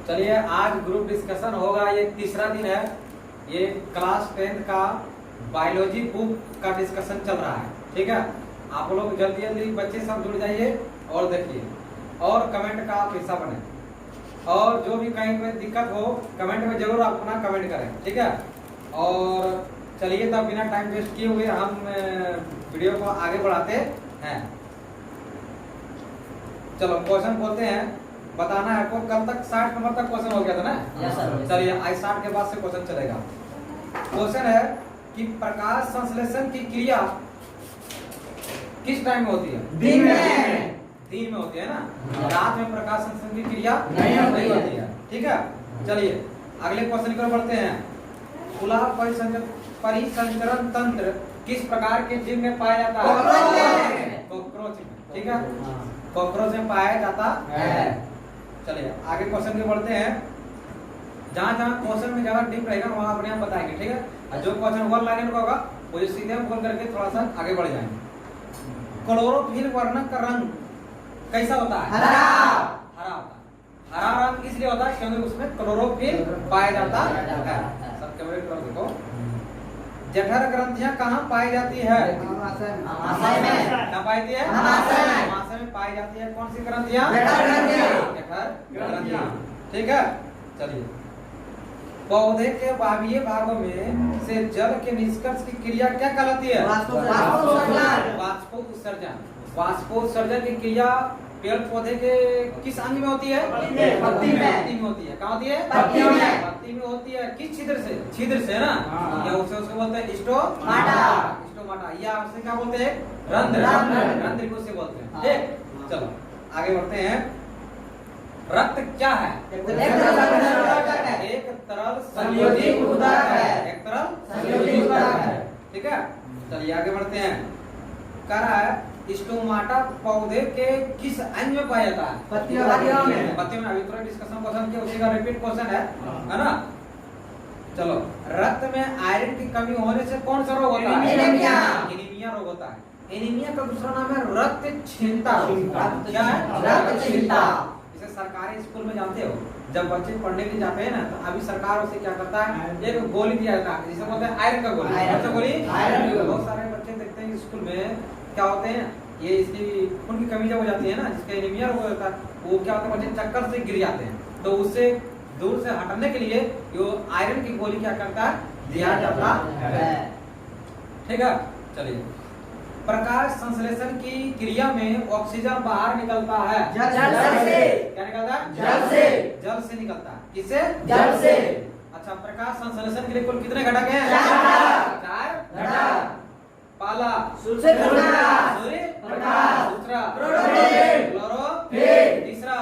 चलिए आज group discussion होगा। ये तीसरा दिन है। ये क्लास 10th का बायोलॉजी बुक का डिस्कशन चल रहा है। ठीक है, आप लोग जल्दी जल्दी बच्चे सब जुड़ जाइए और देखिए और कमेंट का आप हिस्सा बने। और जो भी कहीं कोई दिक्कत हो कमेंट में जरूर आप अपना कमेंट करें। ठीक है, और चलिए तब बिना टाइम वेस्ट किए हुए हम वीडियो को आगे बढ़ाते हैं। चलो क्वेश्चन बोलते हैं, बताना है आपको। कल तक 60 नंबर तक क्वेश्चन हो गया था ना। चलिए आज 60 के बाद से क्वेश्चन चलेगा। क्वेश्चन है कि प्रकाश संश्लेषण की क्रिया किस टाइम में होती है? दिन में। दिन में होती है ना, रात में प्रकाश संश्लेषण की क्रिया नहीं होती है। ठीक है, चलिए अगले क्वेश्चन की ओर बढ़ते हैं। खुला परिसंचरण तंत्र किस प्रकार के जीव में पाया जाता है? कॉकरोच में। ठीक है, कॉकरोच में पाया जाता है। चलिए आगे क्वेश्चन की बढ़ते हैं। जहाँ जहाँ क्वेश्चन में जगह डीप रहेगा वहाँ अपने आप बताएंगे। ठीक है, और जो क्वेश्चन वन लाइन का होगा वो जो सीधे हम बोल करके थोड़ा सा आगे बढ़ जाएंगे। क्लोरोफिल वर्णक का रंग कैसा होता है? हरा। हरा होता है। हरा रंग इसलिए होता है क्योंकि उसमें क्लोरोफिल पाया जाता है। सब कैमरे पर देखो। जठर ग्रंथियां कहाँ पाई जाती है? आमाशय में। कहाँ पाई जाती है? आमाशय में पाई जाती है। कौन सी ग्रंथियां? जठर ग्रंथियां। ठीक है, चलिए पौधे के वायवीय भागों में से जल के निष्कर्ष की क्रिया क्या कहलाती है? वाष्पोत्सर्जन। वाष्पोत्सर्जन की क्रिया पेड़ पौधे के किस अंग में होती है? पत्ती में होती है। कहाँ होती है? पत्ती में। पत्ती में होती है। किस छिद्र से? छिद्र से ना, या उसे उसको बोलते हैं स्टोमाटा। स्टोमाटा, या उसे क्या बोलते हैं? रंध्र। रंध्र को उसे बोलते हैं। ठीक, चलो आगे बढ़ते हैं। रक्त क्या है? एक तरल संयोजी ऊतक है। एक तरल संयोजी ऊतक है। ठीक है, चलिए आगे बढ़ते हैं। कह रहा है स्टोमाटा पौधे के किस अंग में पाया जाता है? पत्तियों में। पत्तियों में। अभी थोड़ा डिस्कशन क्वेश्चन किया, उसी का रिपीट क्वेश्चन है ना। चलो, रक्त में आयरन की कमी होने से कौन सा रोग होता है? एनीमिया रोग होता है। एनीमिया का दूसरा नाम है रक्तहीनता। क्या है? रक्तहीनता। इसे सरकारी स्कूल में जानते हो, जब बच्चे पढ़ने के लिए जाते हैं ना तो अभी सरकार उसे क्या करता है, एक गोली दिया जाता है जिसे बोलते हैं आयरन का गोली। कौन सा गोली? आयरन। बहुत सारे बच्चे देखते हैं स्कूल में क्या होते हैं, ये इसकी खून की कमी जब हो जाती है ना, जिसका एनीमिया हो जाता है, वो क्या होता है बच्चे चक्कर से गिर जाते हैं। तो उससे दूर से हटाने के लिए जो आयरन की गोली क्या करता है, दिया जाता है। ठीक है, चलिए प्रकाश संश्लेषण की क्रिया में ऑक्सीजन बाहर निकलता है। जल से। क्या निकलता है? जल से। जल से निकलता है। किससे? जल से। अच्छा, प्रकाश संश्लेषण के लिए कुल कितने घटक हैं? 4 घटक। पहला सूर्य प्रकाश। दूसरा क्लोरोफिल। तीसरा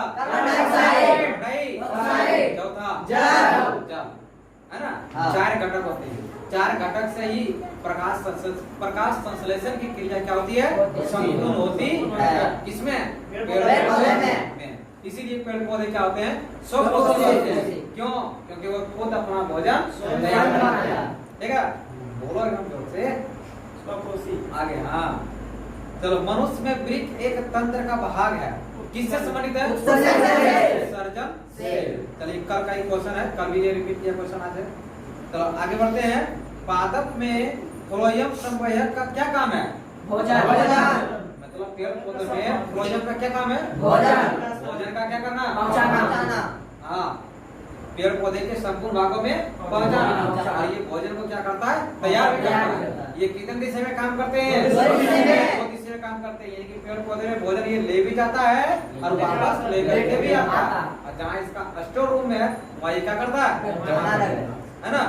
डाइऑक्साइड। चौथा जल। है ना। 4 घटक होते हैं। 4 घटक से ही प्रकाश संश्लेषण की क्रिया क्या होती है? संपूर्ण होती है। किसमें? पेड़ पौधे में। इसीलिए पेड़ पौधे क्या होते हैं? स्वपोषी होते हैं। क्यों? क्योंकि वो खुद अपना भोजन तैयार करते हैं। ठीक है, बोलो एकदम जोर से। आगे हाँ, चलो मनुष्य में वृक्क एक तंत्र का भाग है। किससे संबंधित है? उत्सर्जन से। चलिए कल का ही क्वेश्चन है, कल भी ये रिपीट किया क्वेश्चन आज है। चलो आगे बढ़ते हैं। पादप में फ्लोएम संवहक का क्या काम है? भोजन। मतलब पेड़ पौधे में फ्लोएम का क्या काम है? भोजन का क्या करना? पहुंचाना। हाँ, पेड़ पौधे के संपूर्ण भागों में पहुंचाना। और ये भोजन को क्या करता है? तैयार भी करता है। ये कितने दिशा में काम करते हैं? 2 दिशा में काम करते हैं। यानी कि पेड़ पौधे में भोजन ये ले भी जाता है और वापस लेकर के भी आता है। और जहाँ इसका स्टोर रूम है वहाँ ये क्या करता है? है ना।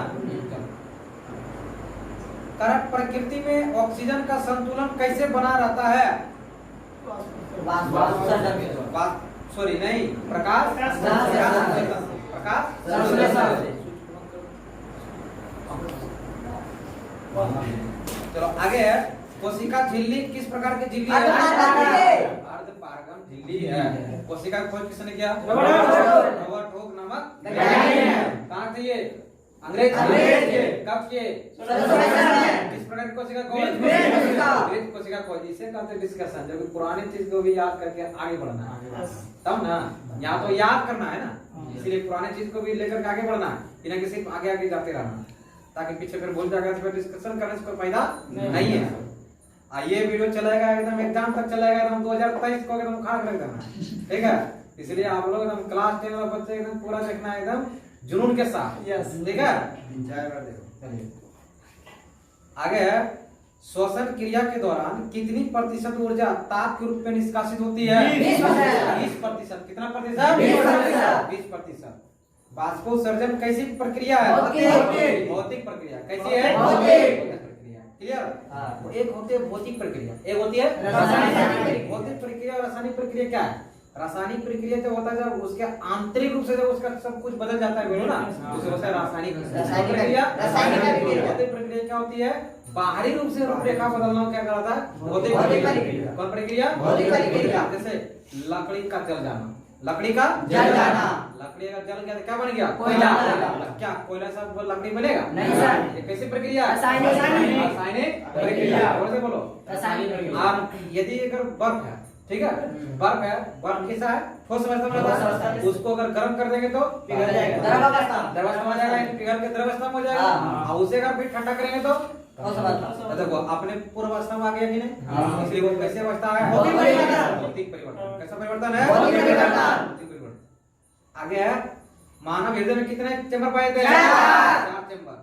करंट प्रकृति में ऑक्सीजन का संतुलन कैसे बना रहता है? सॉरी नहीं, प्रकाश। चलो आगे है। कोशिका झिल्ली किस प्रकार की झिल्ली है? अर्धपारगम झिल्ली है। कोशिका की खोज किसने किया? रॉबर्ट हुक नामक। कहाँ से ये? अंग्रेज अंग्रेज किए। कब किए? किस प्रकार की कोशिका खोज? विपरीत कोशिका खोज। इसे कहते हैं डिस्कशन, जब पुरानी चीज को भी याद करके आगे बढ़ना है, तब ना। यहाँ तो याद करना है ना, इसलिए पुराने चीज को भी लेकर के आगे बढ़ना है, बिना किसी आगे आगे जाते रहना, ताकि पीछे फिर भूल जाएगा, तो फिर डिस्कशन करने से कोई फायदा नहीं है। ये वीडियो चलेगा एकदम एग्जाम तक चलेगा, एकदम 2023 को एकदम खाड़ रख देना, ठीक है। इसलिए आप लोग एकदम क्लास 10 वाले बच्चे एकदम पूरा देखना है, एकदम जुनून के साथ, ठीक है। चलिए आगे है, श्वसन क्रिया के दौरान कितनी प्रतिशत ऊर्जा ताप के रूप में निष्कासित होती है? 20%। कितना प्रतिशत? 20%। बाष्पोत्सर्जन कैसी प्रक्रिया है? भौतिक प्रक्रिया। कैसी है? भौतिक प्रक्रिया। क्लियर? एक होती है भौतिक प्रक्रिया, एक होती है रासायनिक। भौतिक प्रक्रिया और रासायनिक प्रक्रिया क्या है? रासायनिक प्रक्रिया जब होता है, जब उसके आंतरिक रूप से जब उसका सब कुछ बदल जाता है, बोलो ना, उसे होता है रासायनिक प्रक्रिया। भौतिक प्रक्रिया क्या होती है? बाहरी रूप से रूपरेखा बदलना क्या कहलाता है? भौतिक प्रक्रिया। कौन प्रक्रिया? भौतिक प्रक्रिया। जैसे लकड़ी का जल जाना, लकड़ी का जल जाना, लकड़ी का जल गया तो क्या बन गया? कोयला। क्या कोयला सब लकड़ी बनेगा? नहीं सर। ये कैसी प्रक्रिया? रासायनिक प्रक्रिया। और से बोलो रासायनिक प्रक्रिया। यदि अगर बर्फ है, ठीक है, बर्फ है, बर्फ कैसा है? ठोस अवस्था में रहता है। उसको अगर गर्म कर देंगे तो पिघल जाएगा, द्रवावस्था में आ जाएगा, पिघल के द्रवावस्था में हो जाएगा। और उसे अगर फिर ठंडा करेंगे तो देखो अपने पूर्व अवस्था में आ गया कि नहीं? इसलिए वो कैसे अवस्था है? भौतिक परिवर्तन। कैसा परिवर्तन है? भौतिक परिवर्तन। आगे है, मानव हृदय में कितने चेंबर पाए जाते हैं? 4 चेंबर।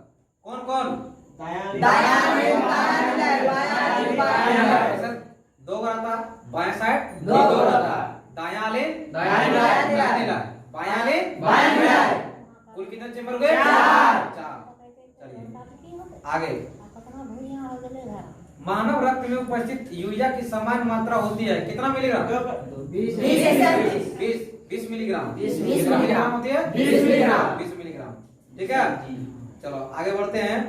कौन कौन? दो रहता, बायां साइड दो रहता, दायां लेन बायां लेन। कुल कितने चेंबर हुए? 4। चलिए आगे, मानव रक्त में उपस्थित यूरिया की समान मात्रा होती है कितना मिलीग्राम? 20 मिलीग्राम। 20 मिलीग्राम होती है? 20 मिलीग्राम। ठीक है, चलो आगे बढ़ते हैं।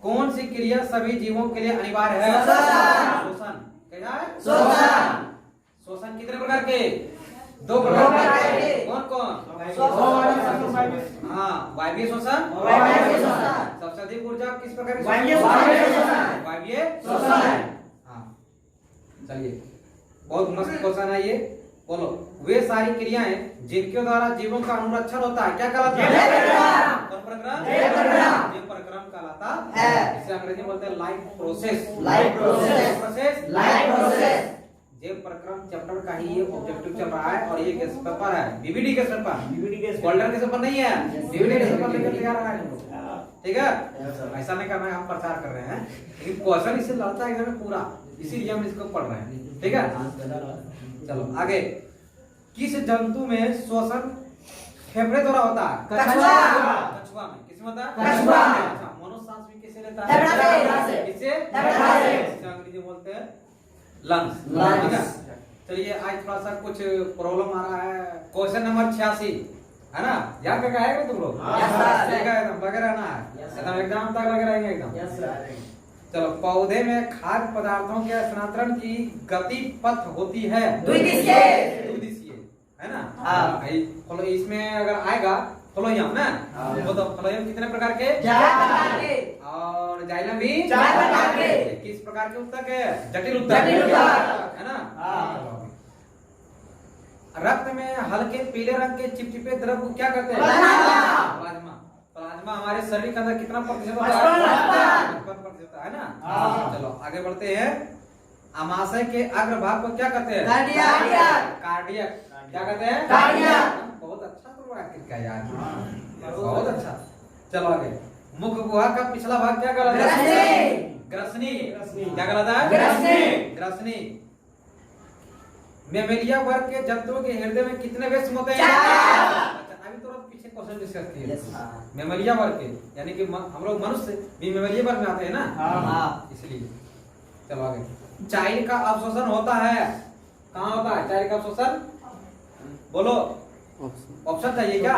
कौन सी क्रिया सभी जीवों के लिए अनिवार्य है? श्वसन। क्या है? श्वसन। श्वसन कितने प्रकार के? 2 प्रकार के। कौन कौन? हाँ, वायवीय श्वसन। सबसे अधिक ऊर्जा किस प्रकार की? वायवीय श्वसन। हाँ, चलिए बहुत मस्त क्वेश्चन है ये। बोलो, वे सारी क्रियाएं जिनके द्वारा जीवों का अनुरक्षण होता है क्या कहलाता है? कौन प्रक्रम? जीव प्रक्रम कहलाता है। इसे अंग्रेजी में बोलते हैं लाइफ प्रोसेस। जीव प्रक्रम चैप्टर का ही ये ऑब्जेक्टिव चल रहा है, और ये किस पेपर है? बीबीडी के पेपर, गोल्डन के पेपर नहीं है, बीबीडी के पेपर लेकर तैयार रहा है। ठीक है, ऐसा नहीं करना है, हम प्रचार कर रहे हैं, लेकिन क्वेश्चन इससे लड़ता है एकदम पूरा, इसीलिए हम इसको पढ़ रहे हैं। ठीक है, चलो आगे। किस जंतु में श्वसन फेफड़े द्वारा होता है? कछुआ में। किसमें होता है? कछुआ में। मनुष्य सांस भी किससे लेता है? किससे? अंग्रेजी बोलते हैं लंग्स। चलिए आज थोड़ा सा कुछ प्रॉब्लम आ रहा है। क्वेश्चन नंबर 86 है ना, याद करके आएगा तुम लोग? एकदम लगे रहना है, एकदम एग्जाम तक लगे रहेंगे एकदम। चलो, पौधे में खाद्य पदार्थों के स्थानांतरण की गति पथ होती है द्विदिशीय, है ना? हाँ। इसमें अगर आएगा फ्लोएम ना, वो तो फ्लोएम कितने प्रकार के? 4 प्रकार के। और जाइलम भी 4 प्रकार के। किस प्रकार के उत्तक है? जटिल उत्तक है ना? हाँ। रक्त में हल्के पीले रंग के चिपचिपे द्रव को क्या कहते हैं? प्लाज्मा। प्लाज्मा हमारे शरीर के अंदर कितना प्रतिशत होता है? 55% है ना? चलो आगे बढ़ते हैं। अमाशय के अग्रभाग को क्या कहते हैं? कार्डियक। क्या कहते हैं? कार्डियक। बहुत अच्छा तो क्या यार, बहुत अच्छा। चलो आगे। मुख गुहा का पिछला भाग क्या कहलाता है? ग्रसनी। क्या कहलाता है? ग्रसनी। मेमेलिया वर्ग के जंतुओं के हृदय में कितने वेस्म होते हैं? अभी तो पीछे क्वेश्चन डिस्कस किए। मेमेलिया वर्ग के, यानी कि हम लोग मनुष्य भी मेमेलिया वर्ग में आते हैं ना, इसलिए। चलो आगे। चाइल्ड का अवशोषण होता है कहाँ होता है? चाइल्ड का अवशोषण बोलो, ऑप्शन चाहिए क्या?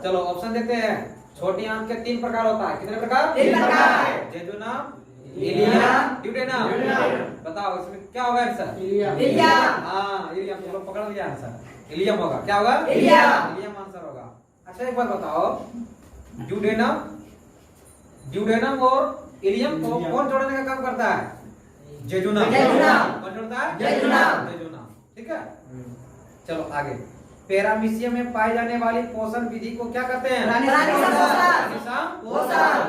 चलो ऑप्शन देते हैं। छोटी आंत के 3 प्रकार होता है। कितने प्रकार? 3 प्रकार। Jejunum, ileum, duodenum. बताओ इसमें क्या होगा आंसर? इलियम। हाँ, इलियम। तुम लोग पकड़ लिया आंसर, इलियम होगा। क्या होगा? इलियम आंसर होगा। अच्छा एक बात बताओ, ड्यूडेनम ड्यूडेनम और इलियम को कौन जोड़ने का काम करता है? जेजुनम। जेजुनम। कौन जोड़ता है? जेजुनम। जेजुनम। ठीक है, चलो आगे। पैरामीशियम में पाई जाने वाली पोषण विधि को क्या कहते हैं? पोषण।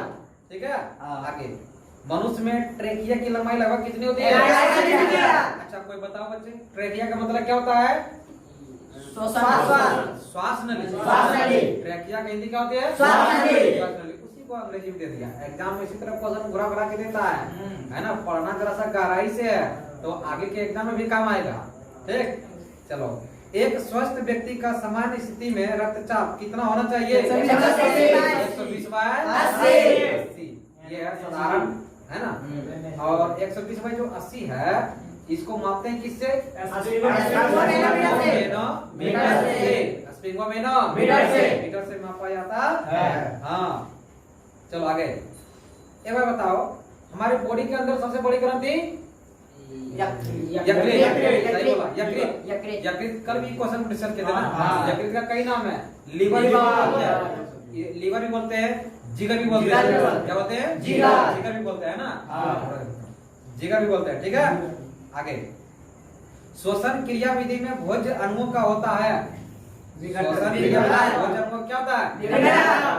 ठीक है, हाँ। आगे। मनुष्य में ट्रेकिया की लंबाई लगभग कितनी होती है? 2.5 सेंटीमीटर। अच्छा, कोई बताओ बच्चे, ट्रेकिया का मतलब क्या होता है? श्वास नली। श्वास नली। ट्रेकिया का हिंदी क्या होती है? श्वास नली। श्वास नली। उसी को अंग्रेजी में दे दिया। एग्जाम में इसी तरह क्वेश्चन घुरा घुरा के देता है ना। पढ़ना जरा सा गहराई से है तो आगे के एग्जाम में भी काम आएगा। ठीक, चलो। एक स्वस्थ व्यक्ति का सामान्य स्थिति में रक्तचाप कितना होना चाहिए? 120/80। ये है साधारण, है ना। और 120 जो 80 है, इसको मापते हैं किससे? मीटर से मापा जाता है। हाँ, चलो आगे। एक बार बताओ, हमारे बॉडी के अंदर सबसे बड़ी ग्रंथि यकृत। कल भी क्वेश्चन डिस्कस किया था ना। यकृत का कई नाम है। लीवर भी बोलते हैं, जिगर भी बोलते हैं। क्या बोलते हैं? जिगर भी बोलते हैं ना। जिगर भी बोलते हैं। ठीक है, आगे। श्वसन क्रिया विधि में भोज्य अणुओं का होता है। श्वसन क्रिया भोज्य अणुओं क्या होता है?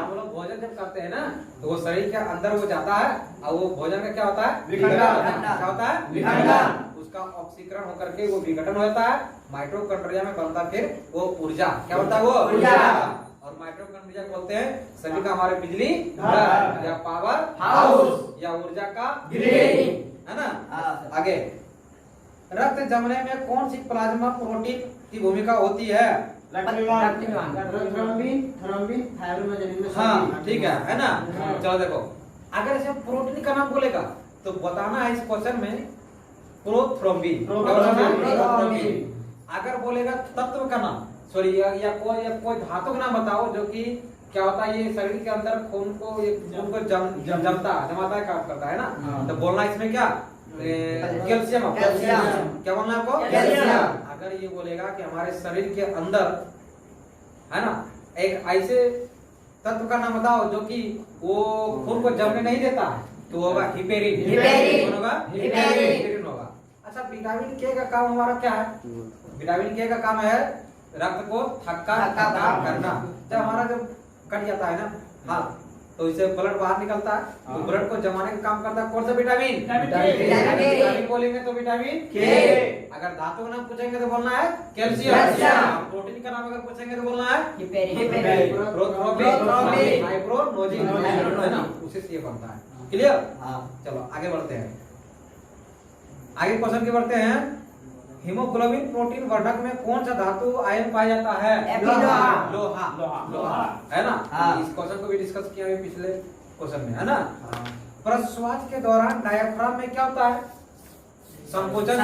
वो लोग भोजन जब करते हैं ना, तो वो शरीर के अंदर वो जाता है और वो भोजन का क्या होता है? क्या होता है? उसका ऑक्सीकरण होकर के वो विघटन होता है। माइटोकॉन्ड्रिया में बनता है फिर वो ऊर्जा। क्या होता है? वो ऊर्जा। और माइटोकॉन्ड्रिया बोलते हैं सभी का हमारे बिजली घर या पावर हाउस या ऊर्जा का ग्रिड, है ना। आगे। रक्त जमने में कौन सी प्लाज्मा प्रोटीन की भूमिका होती है? हाँ, ठीक है ना। चलो देखो, अगर ऐसे प्रोटीन का नाम बोलेगा तो बताना है इस क्वेश्चन में प्रोथ्रोम्बिन। अगर बोलेगा तत्व का नाम, सॉरी, या कोई धातु का नाम बताओ जो कि क्या होता है, ये शरीर के अंदर खून को जमाता है, काम करता है ना। तो बोलना इसमें क्या? कैल्शियम। क्या बोलना है आपको? कैल्शियम। अगर ये बोलेगा कि हमारे शरीर के अंदर, है ना, एक ऐसे तत्व का नाम बताओ जो कि वो खून को जमने नहीं देता है, तो होगा हिपेरिन। होगा हिपेरिन होगा। अच्छा, विटामिन के का काम हमारा क्या है? विटामिन के का काम है रक्त को थक्का करना। जब हमारा जब कट जाता है ना हाथ, तो इससे ब्लड बाहर निकलता है, तो ब्लड को जमाने का काम करता है कौन सा? विटामिन। विटामिन बोलेंगे तो विटामिन के। अगर धातु का नाम पूछेंगे तो बोलना है कैल्शियम। प्रोटीन का नाम अगर पूछेंगे तो बोलना है हाइड्रोनोजिन, है ना। उसी से ये बनता है। क्लियर? चलो आगे बढ़ते हैं। आगे क्वेश्चन के बढ़ते हैं। हीमोग्लोबिन प्रोटीन वर्धक में कौन सा धातु आयन पाया जाता है? लोहा, है ना। इस क्वेश्चन को भी डिस्कस किया है पिछले क्वेश्चन में, है ना। प्रश्वास के दौरान डायफ्राम में क्या होता है? संकोचन।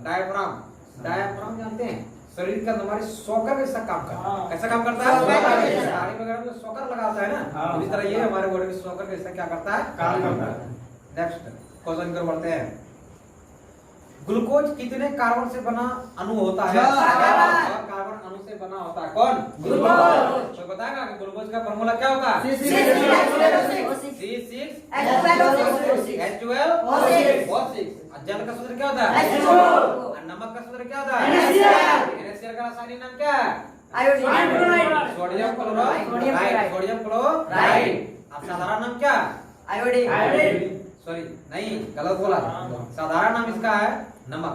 डायफ्राम जानते हैं? शरीर का हमारे शॉकर जैसा काम करता है। कैसा काम करता है? गाड़ी वगैरह में शॉकर लगाता है ना, इस तरह ये हमारे बॉडी में शॉकर जैसा क्या करता है? काम करता है। नेक्स्ट क्वेश्चन कर बढ़ते हैं। ग्लूकोज कितने कार्बन से बना अणु होता है? कार्बन अणु से बना होता है। कौन? ग्लूकोज। तो बताएगा कि ग्लूकोज का फार्मूला क्या होता है? C6H12O6। जल का सूत्र क्या होता है? नमक का सूत्र क्या होता है? NaCl का रासायनिक नाम क्या है? Sodium chloride. अब साधारण नाम क्या है? आयोडीन। सॉरी, नहीं, गलत बोला। साधारण नाम इसका है नमक।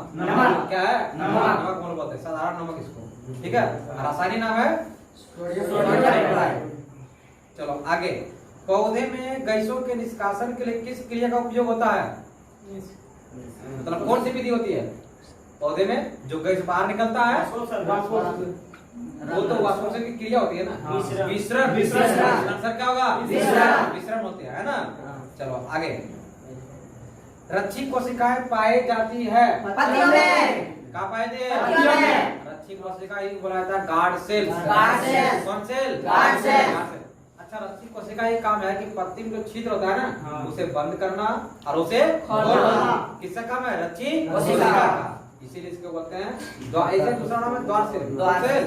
क्या है? नमक बोलते हैं, साधारण नमक इसको। ठीक है, रासायनिक नाम है सोडियम क्लोराइड। चलो आगे। पौधे में गैसों के निष्कासन के लिए किस क्रिया का उपयोग होता है? मतलब कौन सी विधि होती है पौधे में जो गैस बाहर निकलता है? वो तो वाष्पोत्सर्जन की क्रिया होती है ना। विसरण। आंसर क्या होगा? विसरण होती है ना। चलो आगे। रच्छी कोशिकाएं पाई जाती है पत्तियों में। कहाँ पाए थे? पत्तियों में। रच्छी कोशिका ही बोला जाता है गार्ड सेल। कौन सेल? Guard cell. अच्छा, रच्छी कोशिका ये काम है कि पत्ती में जो छिद्र होता है ना, उसे बंद करना और उसे खोलना। किसका काम है? रच्छी कोशिका का। इसीलिए इसको बोलते हैं द्वार। ऐसे दूसरा नाम है द्वार सेल। द्वार सेल,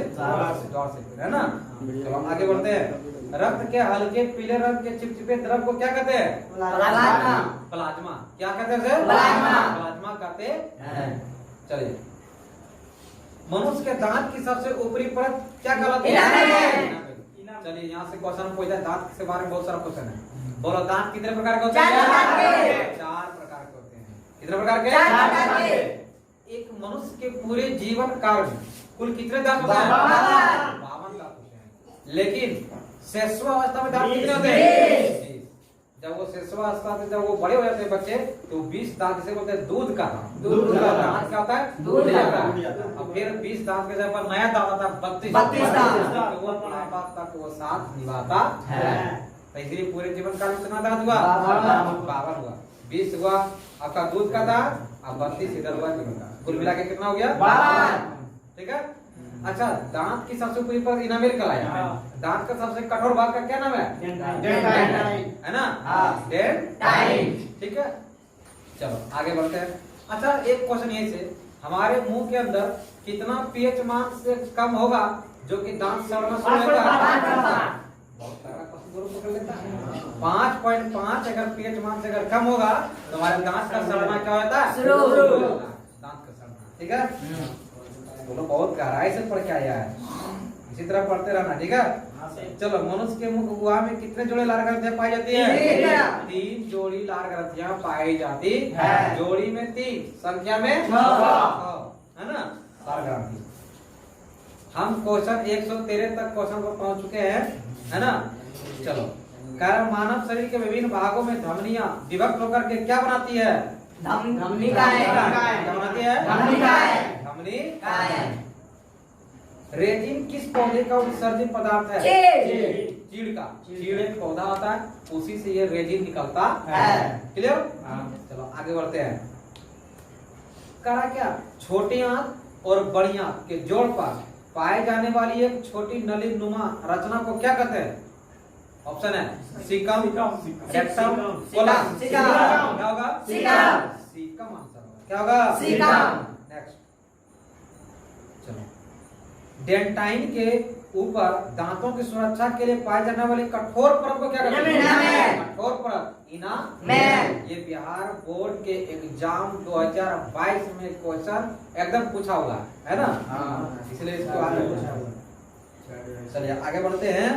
है ना। चलो आगे बढ़ते हैं। रक्त के हल्के पीले रंग के चिपचिपे द्रव को क्या कहते हैं? प्लाज्मा। प्लाज्मा। क्या कहते हैं उसे? प्लाज्मा। प्लाज्मा कहते हैं। चलिए, मनुष्य के दांत की सबसे ऊपरी परत क्या कहलाती है? इनामेल। चलिए, यहाँ से क्वेश्चन पूछा है, दांत के बारे में बहुत सारा क्वेश्चन है। बोलो, दांत कितने प्रकार के होते हैं? 4 प्रकार के। 4 प्रकार के होते हैं। कितने प्रकार के? 4 प्रकार के। एक मनुष्य के पूरे जीवन काल में कुल कितने दांत होते हैं? 52 दांत होते हैं। लेकिन शेषवावस्था में दांत कितने होते हैं? 20। जब वो शेषवावस्था से जब वो बड़े हो जाते हैं बच्चे, तो 20 दांत से बोलते हैं दूध का दांत। दूध का दांत क्या होता है? दूध का दांत। अब फिर 20 दांत के जगह पर नया दांत आता है 32 दांत। वो बुढ़ापा तक वो साथ निभाता है। तो इसलिए पूरे जीवन काल में कितना दांत हुआ? 52 हुआ। 20 हुआ आपका दूध का दांत, अब 32 इधर हुआ जीवन का। कुल मिला के कितना हो गया? 52। ठीक है। अच्छा, दांत की सबसे ऊपरी पर इनामेल कहलाया। दांत का सबसे कठोर भाग का क्या नाम है? है ना? डेंटाइन। ठीक है। चलो आगे बढ़ते हैं। अच्छा, एक क्वेश्चन ये से, हमारे मुंह के अंदर कितना पीएच मान से कम होगा जो कि दांत सड़ना शुरू होता है? बहुत सारा क्वेश्चन जरूर पकड़ लेता है। 5.5 अगर पीएच मान से अगर कम होगा तो हमारे दांत का सड़ना क्या होता है? शुरू। दांत का सड़ना। ठीक है। बोलो, बहुत गहराई से पढ़ के आया है, इसी तरह पढ़ते रहना। ठीक है। चलो, मनुष्य के मुख गुहा में कितने जोड़े लार ग्रंथियां पाई जाती है? 3 जोड़ी लार ग्रंथियां पाई जाती है। जोड़ी में 3, संख्या में 6, है ना? लार ग्रंथि। हम क्वेश्चन 113 तक क्वेश्चन पर पहुंच चुके हैं, है ना? चलो, कारण मानव शरीर के विभिन्न भागों में धमनियां विभक्त होकर के क्या बनाती है? धमनिकाएं। क्या बनाती है? धमनिकाएं। धमनिकाएं। रेजिन किस पौधे का उत्सर्जित पदार्थ है? चीड़ का। चीड़ एक पौधा होता है, उसी से ये रेजिन निकलता है। क्लियर? चलो आगे बढ़ते हैं। करा क्या? छोटी आंत और बड़ी आंत के जोड़ पर पाए जाने वाली एक छोटी नली नुमा रचना को क्या कहते हैं? ऑप्शन है सीकम, रेक्टम, कोलम। क्या होगा? सीकम आंसर होगा। क्या होगा? नेक्स्ट। चलो, डेंटाइन के ऊपर दांतों की सुरक्षा के लिए पाए जाने वाली कठोर परत को क्या कहते हैं? कठोर परत इनामेल। ये बिहार बोर्ड के एग्जाम 2022 में क्वेश्चन एकदम पूछा हुआ है ना? इसलिए इसको आगे पूछा हुआ। चलिए आगे बढ़ते हैं।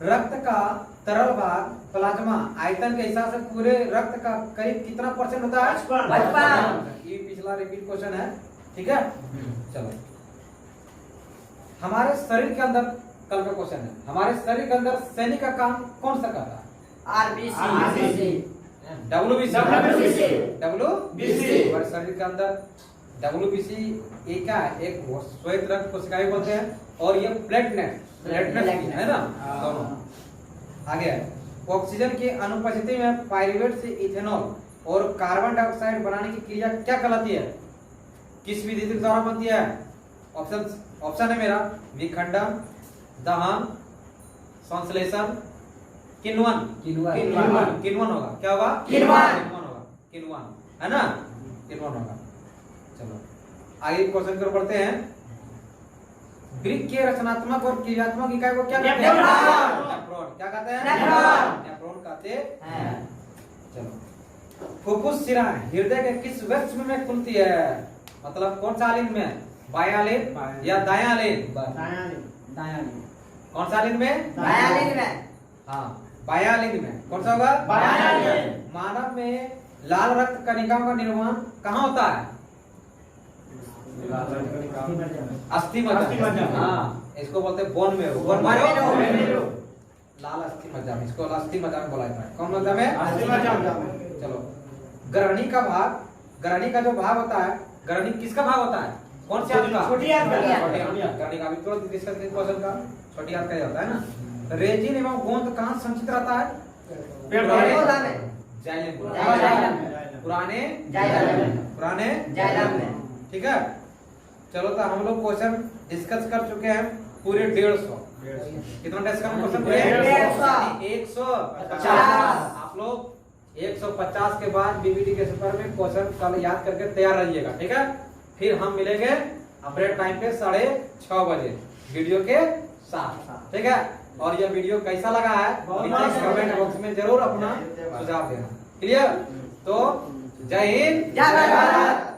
रक्त का तरल भाग प्लाज्मा आयतन के हिसाब से पूरे रक्त का करीब कितना % होता है? 55। ये पिछला रिपीट क्वेश्चन है। ठीक है। चलो, हमारे शरीर के अंदर कल का क्वेश्चन है, हमारे शरीर के अंदर सैनिक का काम कौन सा करता है? RBC। WBC। हमारे शरीर के अंदर WBC एक क्या है? एक श्वेत रक्त कोशिकाएं बोलते हैं, और ये प्लेटलेट है ना? दोनों। आगे है, ऑक्सीजन की अनुपस्थिति में पाइरुवेट से इथेनॉल और कार्बन डाइऑक्साइड बनाने की क्रिया क्या कहलाती है? किस विधि के द्वारा बनती है? ऑप्शन है मेरा विखंडन, दहन, संश्लेषण, किण्वन होगा। क्या होगा? किण्वन, है ना? किण्वन होगा। चलो आगे क्वेश्चन की ओर बढ़ते हैं। वृक्क के रचनात्मक और क्रियात्मक इकाई को क्या कहते हैं? नेफ्रॉन। क्या कहते हैं? नेफ्रॉन कहते हैं। चलो, फुफ्फुस शिरा हृदय के किस वृक्ष में खुलती है? मतलब कौन सा लिंग में? बायां लिंग या दायां लिंग? कौन सा लिंग में? हाँ, बायां लिंग में। कौन सा होगा? मानव में लाल रक्त कणिकाओं का निर्माण कहाँ होता है? अस्थि मज्जा। हाँ, इसको बोलते हैं बोन मैरो। लाल अस्थि मज्जा, इसको अस्थि मज्जा में बोला जाता है। कौन मज्जा में? अस्थि मज्जा। चलो, ग्रहणी का भाग, ग्रहणी का जो भाग होता है, ग्रहणी किसका भाग होता है? कौन सी आंत का? छोटी आंत। ग्रहणी का भी तुरंत डिस्कस करेंगे क्वेश्चन का। छोटी आंत का होता है ना? रेजिन एवं गोंद कहाँ संचित रहता है? पुराने जाइलम में। ठीक है। चलो, तो हम लोग क्वेश्चन डिस्कस कर चुके हैं पूरे 150। कितना डिस्कस क्वेश्चन? 150। आप लोग 150 के बाद बीबीटी के सफर में क्वेश्चन कल याद करके तैयार रहिएगा। ठीक है। फिर हम मिलेंगे अपने टाइम पे 6:30 बजे वीडियो के साथ। ठीक है। और यह वीडियो कैसा लगा है नीचे कमेंट बॉक्स में जरूर अपना सुझाव देना। क्लियर? तो जय हिंद जय भारत।